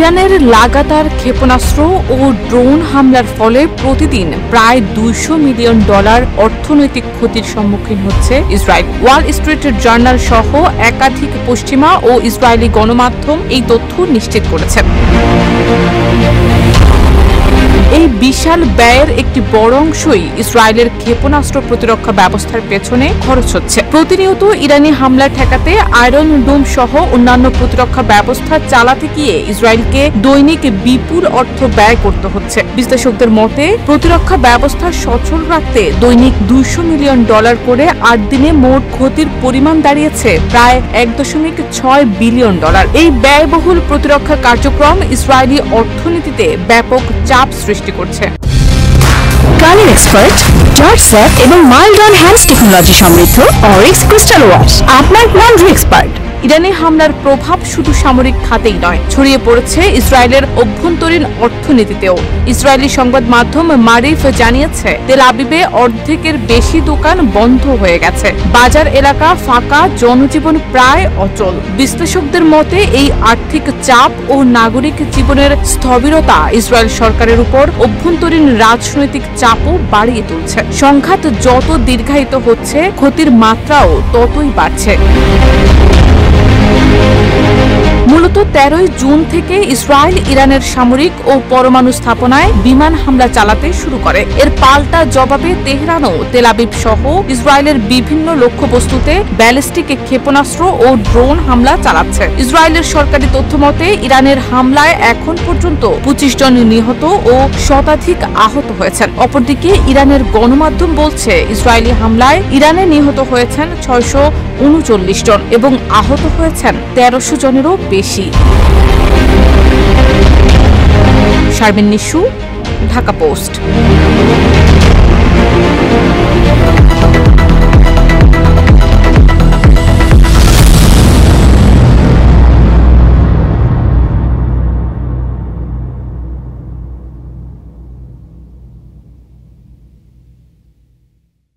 ইরানের লাগাতার ক্ষেপণাস্ত্র ও ড্রোন হামলার ফলে প্রতিদিন প্রায় $200 মিলিয়ন অর্থনৈতিক ক্ষতির সম্মুখীন হচ্ছে ইসরায়েল। ওয়াল স্ট্রিট জার্নাল সহ একাধিক পশ্চিমা ও ইসরায়েলি গণমাধ্যম এই তথ্য নিশ্চিত করেছে। এই বিশাল ব্যয়ের একটি বড় অংশই ইসরায়েলের ক্ষেপণাস্ত্র প্রতিরক্ষা ব্যবস্থার পেছনে খরচ হচ্ছে। প্রতিনিয়ত ইরানি হামলা ঠেকাতে আয়রন ডোম সহ অন্যান্য প্রতিরক্ষা ব্যবস্থা চালাতে গিয়ে ইসরায়েলকে দৈনিক বিপুল অর্থ ব্যয় করতে হচ্ছে। বিশ্লেষকদের মতে প্রতিরক্ষা ব্যবস্থা সচল রাখতে দৈনিক $200 মিলিয়ন করে 8 দিনে মোট ক্ষতির পরিমাণ দাঁড়িয়েছে প্রায় $1.6 বিলিয়ন। এই ব্যয়বহুল প্রতিরক্ষা কার্যক্রম ইসরায়েলি অর্থনীতিতে ব্যাপক চাপ সৃষ্টি করছে। কালার এক্সপার্ট, জর্জ স্যাপ এবং মাইল্ড অন হ্যান্ডস টেকনোলজি সমৃদ্ধ অরিক্স ক্রিস্টাল ওয়াশ আপনার লন্ড্রি এক্সপার্ট। ইরানি হামলার প্রভাব শুধু সামরিক খাতেই নয়, ছড়িয়ে পড়েছে ইসরায়েলের অভ্যন্তরীণ অর্থনীতিতেও। ইসরায়েলি সংবাদ মাধ্যম মারিফ জানিয়েছে তেল আবিবে অর্ধেকের বেশি দোকান বন্ধ হয়ে গেছে, বাজার এলাকা ফাঁকা, জনজীবন প্রায় অচল। বিশ্লেষকদের মতে এই আর্থিক চাপ ও নাগরিক জীবনের স্থবিরতা ইসরায়েল সরকারের উপর অভ্যন্তরীণ রাজনৈতিক চাপও বাড়িয়ে তুলছে। সংঘাত যত দীর্ঘায়িত হচ্ছে, ক্ষতির মাত্রাও ততই বাড়ছে। মূলত 13 জুন থেকে ইসরায়েল ইরানের সামরিক ও পরমাণু স্থাপনায় বিমান হামলা চালাতে শুরু করে। এর পাল্টা জবাবে তেহরানও তেল আবিব সহ ইসরায়েলের বিভিন্ন লক্ষ্যবস্তুতে ব্যালিস্টিক ক্ষেপণাস্ত্র ও ড্রোন হামলা চালাচ্ছে। ইসরায়েলের সরকারি তথ্য মতে ইরানের হামলায় এখন পর্যন্ত 25 জন নিহত ও শতাধিক আহত হয়েছেন। অপরদিকে ইরানের গণমাধ্যম বলছে ইসরায়েলি হামলায় ইরানে নিহত হয়েছেন 639 জন এবং আহত হয়েছেন 1300 জনেরও বেশি। শারমিন নিশু, ঢাকা পোস্ট।